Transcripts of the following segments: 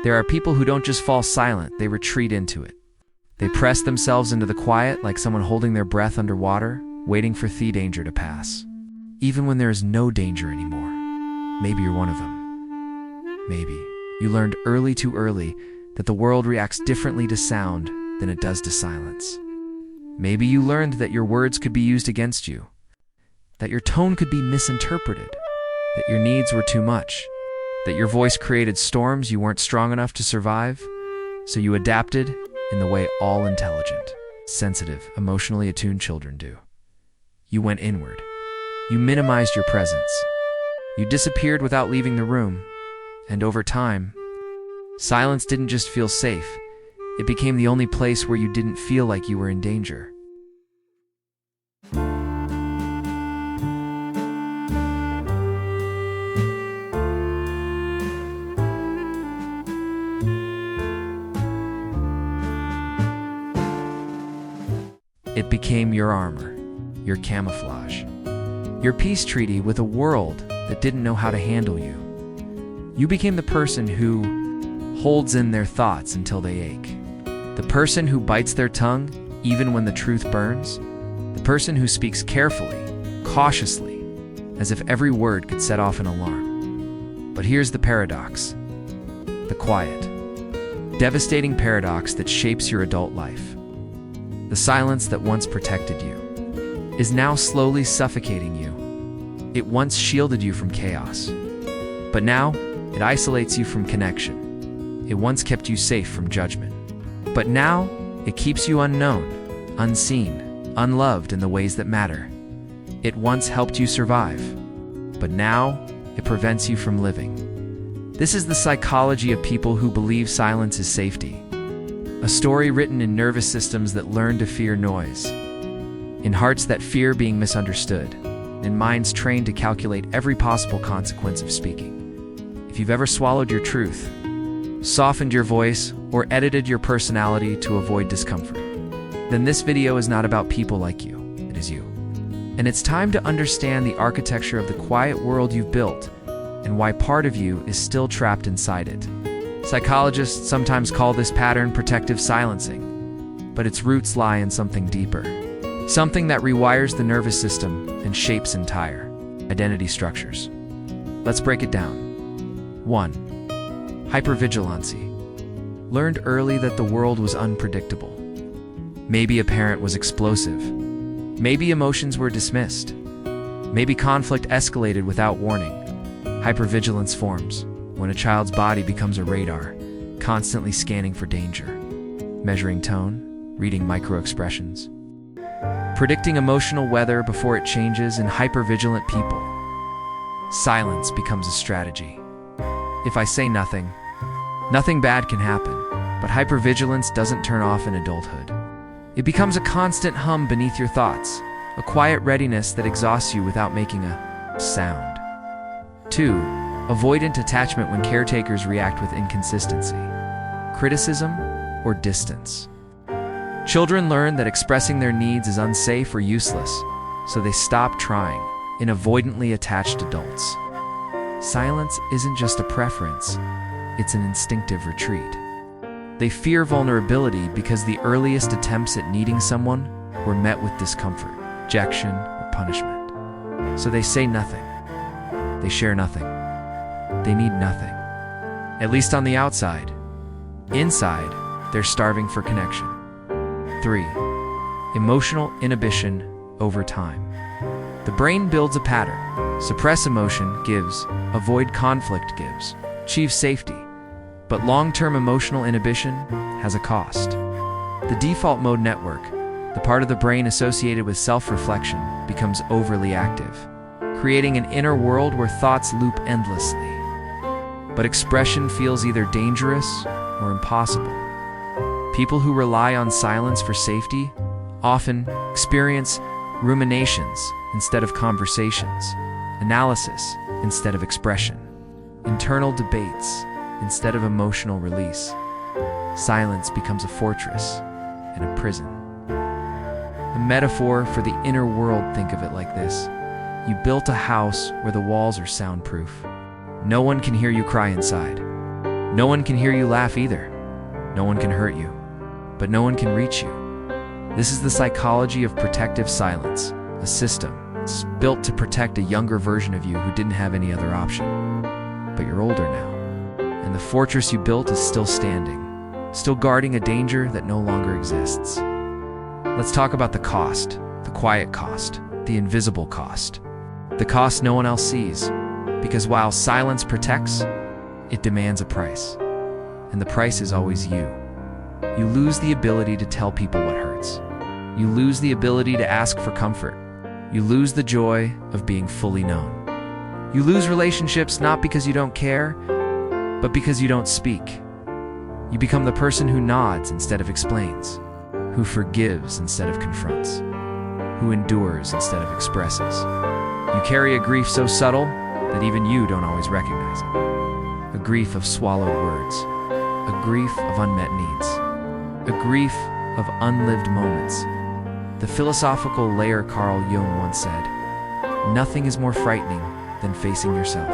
There are people who don't just fall silent, they retreat into it. They press themselves into the quiet like someone holding their breath underwater, waiting for the danger to pass. Even when there is no danger anymore. Maybe you're one of them. Maybe you learned too early that the world reacts differently to sound than it does to silence. Maybe you learned that your words could be used against you, that your tone could be misinterpreted, that your needs were too much, that your voice created storms you weren't strong enough to survive, so you adapted in the way all intelligent, sensitive, emotionally attuned children do. You went inward. You minimized your presence. You disappeared without leaving the room, and over time, silence didn't just feel safe, it became the only place where you didn't feel like you were in danger. It became your armor, your camouflage, your peace treaty with a world that didn't know how to handle you. You became the person who holds in their thoughts until they ache. The person who bites their tongue even when the truth burns. The person who speaks carefully, cautiously, as if every word could set off an alarm. But here's the paradox. The quiet, devastating paradox that shapes your adult life. The silence that once protected you is now slowly suffocating you. It once shielded you from chaos, but now it isolates you from connection. It once kept you safe from judgment, but now it keeps you unknown, unseen, unloved in the ways that matter. It once helped you survive, but now it prevents you from living. This is the psychology of people who believe silence is safety. A story written in nervous systems that learn to fear noise, in hearts that fear being misunderstood, in minds trained to calculate every possible consequence of speaking. If you've ever swallowed your truth, softened your voice, or edited your personality to avoid discomfort, then this video is not about people like you, it is you. And it's time to understand the architecture of the quiet world you've built and why part of you is still trapped inside it. Psychologists sometimes call this pattern protective silencing, but its roots lie in something deeper. Something that rewires the nervous system and shapes entire identity structures. Let's break it down. 1. Hypervigilancy. Learned early that the world was unpredictable. Maybe a parent was explosive. Maybe emotions were dismissed. Maybe conflict escalated without warning. Hypervigilance forms when a child's body becomes a radar, constantly scanning for danger, measuring tone, reading microexpressions, predicting emotional weather before it changes. In hypervigilant people, silence becomes a strategy. If I say nothing, nothing bad can happen, but hypervigilance doesn't turn off in adulthood. It becomes a constant hum beneath your thoughts, a quiet readiness that exhausts you without making a sound. 2. Avoidant attachment when caretakers react with inconsistency, criticism, or distance. Children learn that expressing their needs is unsafe or useless, so they stop trying in avoidantly attached adults. Silence isn't just a preference, it's an instinctive retreat. They fear vulnerability because the earliest attempts at needing someone were met with discomfort, rejection, or punishment. So they say nothing. They share nothing. They need nothing. At least on the outside. Inside, they're starving for connection. 3. Emotional inhibition over time. The brain builds a pattern. Suppress emotion gives, avoid conflict gives, achieve safety. But long-term emotional inhibition has a cost. The default mode network, the part of the brain associated with self-reflection, becomes overly active, creating an inner world where thoughts loop endlessly. But expression feels either dangerous or impossible. People who rely on silence for safety often experience ruminations instead of conversations, analysis instead of expression, internal debates instead of emotional release. Silence becomes a fortress and a prison. A metaphor for the inner world, think of it like this. You built a house where the walls are soundproof. No one can hear you cry inside. No one can hear you laugh either. No one can hurt you, but no one can reach you. This is the psychology of protective silence, a system built to protect a younger version of you who didn't have any other option. But you're older now, and the fortress you built is still standing, still guarding a danger that no longer exists. Let's talk about the cost, the quiet cost, the invisible cost. The cost no one else sees, because while silence protects, it demands a price. And the price is always you. You lose the ability to tell people what hurts. You lose the ability to ask for comfort. You lose the joy of being fully known. You lose relationships not because you don't care, but because you don't speak. You become the person who nods instead of explains, who forgives instead of confronts, who endures instead of expresses. You carry a grief so subtle that even you don't always recognize it. A grief of swallowed words, a grief of unmet needs, a grief of unlived moments. The philosophical Layer Carl Jung once said, "Nothing is more frightening than facing yourself."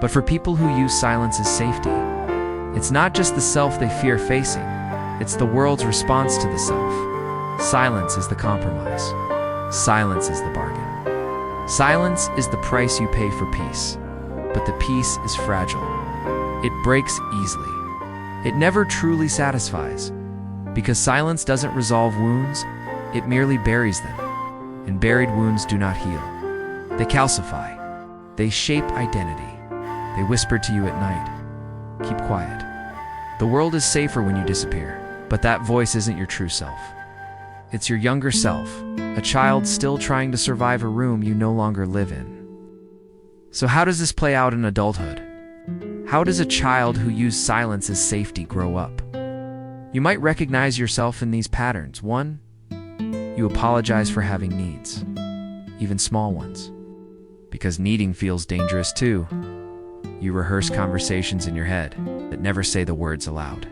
But for people who use silence as safety, it's not just the self they fear facing, it's the world's response to the self. Silence is the compromise. Silence is the bargain. Silence is the price you pay for peace, but the peace is fragile. It breaks easily. It never truly satisfies, because silence doesn't resolve wounds, it merely buries them. And buried wounds do not heal. They calcify. They shape identity. They whisper to you at night, "Keep quiet." The world is safer when you disappear, but that voice isn't your true self. It's your younger self, a child still trying to survive a room you no longer live in. So how does this play out in adulthood? How does a child who used silence as safety grow up? You might recognize yourself in these patterns. 1, you apologize for having needs, even small ones, because needing feels dangerous too. You rehearse conversations in your head that never say the words aloud.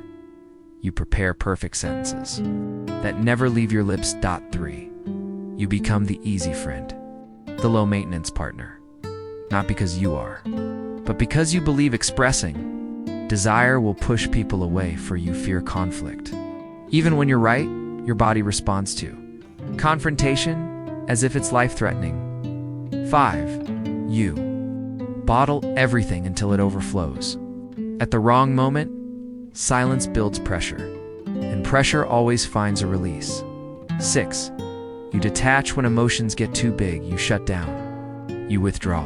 You prepare perfect sentences that never leave your lips. 3, you become the easy friend, the low-maintenance partner, not because you are, but because you believe expressing desire will push people away, for you fear conflict. Even when you're right, your body responds to confrontation as if it's life-threatening. 5, you bottle everything until it overflows. At the wrong moment, silence builds pressure, and pressure always finds a release. 6, you detach when emotions get too big. You shut down. You withdraw.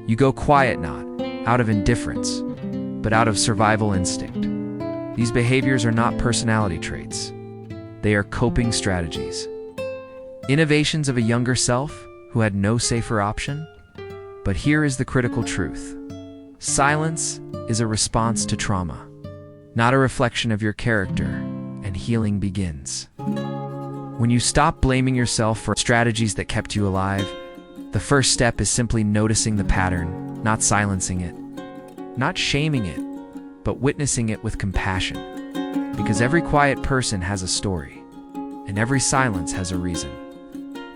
You go quiet, not out of indifference, but out of survival instinct. These behaviors are not personality traits. They are coping strategies. Innovations of a younger self who had no safer option. But here is the critical truth. Silence is a response to trauma, not a reflection of your character, and healing begins when you stop blaming yourself for strategies that kept you alive. The first step is simply noticing the pattern, not silencing it, not shaming it, but witnessing it with compassion. Because every quiet person has a story, and every silence has a reason.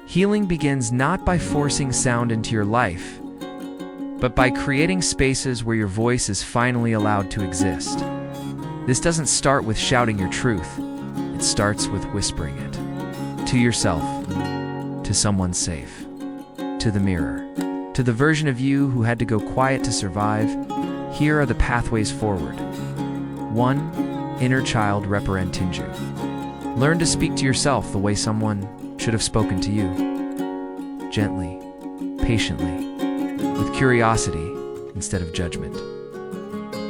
Healing begins not by forcing sound into your life, but by creating spaces where your voice is finally allowed to exist. This doesn't start with shouting your truth. It starts with whispering it. To yourself, to someone safe, to the mirror, to the version of you who had to go quiet to survive. Here are the pathways forward. 1, inner child reparentinju. Learn to speak to yourself the way someone should have spoken to you. Gently, patiently, with curiosity instead of judgment.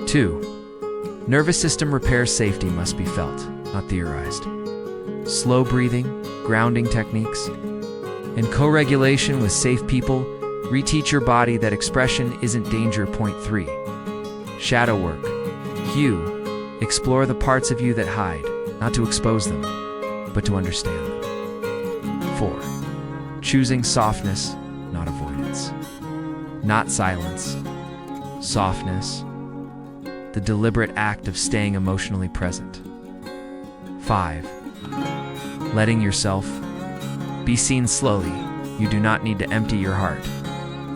2, nervous system repair safety must be felt, not theorized. Slow breathing, grounding techniques, and co-regulation with safe people reteach your body that expression isn't danger. 3, shadow work. Q, explore the parts of you that hide, not to expose them, but to understand them. 4, choosing softness, not avoidance. Not silence, softness, the deliberate act of staying emotionally present. 5, letting yourself be seen slowly. You do not need to empty your heart.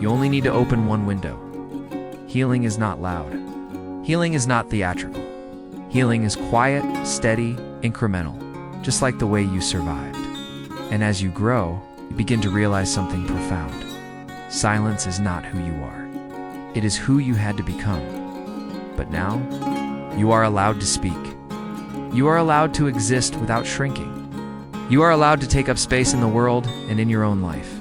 You only need to open one window. Healing is not loud. Healing is not theatrical. Healing is quiet, steady, incremental, just like the way you survived. And as you grow, you begin to realize something profound. Silence is not who you are. It is who you had to become. But now, you are allowed to speak. You are allowed to exist without shrinking. You are allowed to take up space in the world and in your own life.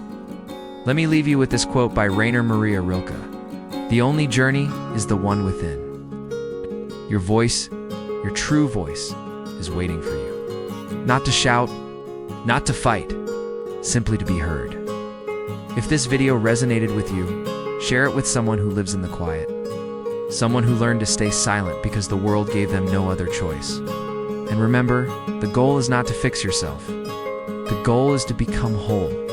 Let me leave you with this quote by Rainer Maria Rilke. The only journey is the one within. Your voice, your true voice, is waiting for you. Not to shout, not to fight, simply to be heard. If this video resonated with you, share it with someone who lives in the quiet. Someone who learned to stay silent because the world gave them no other choice. And remember, the goal is not to fix yourself. The goal is to become whole.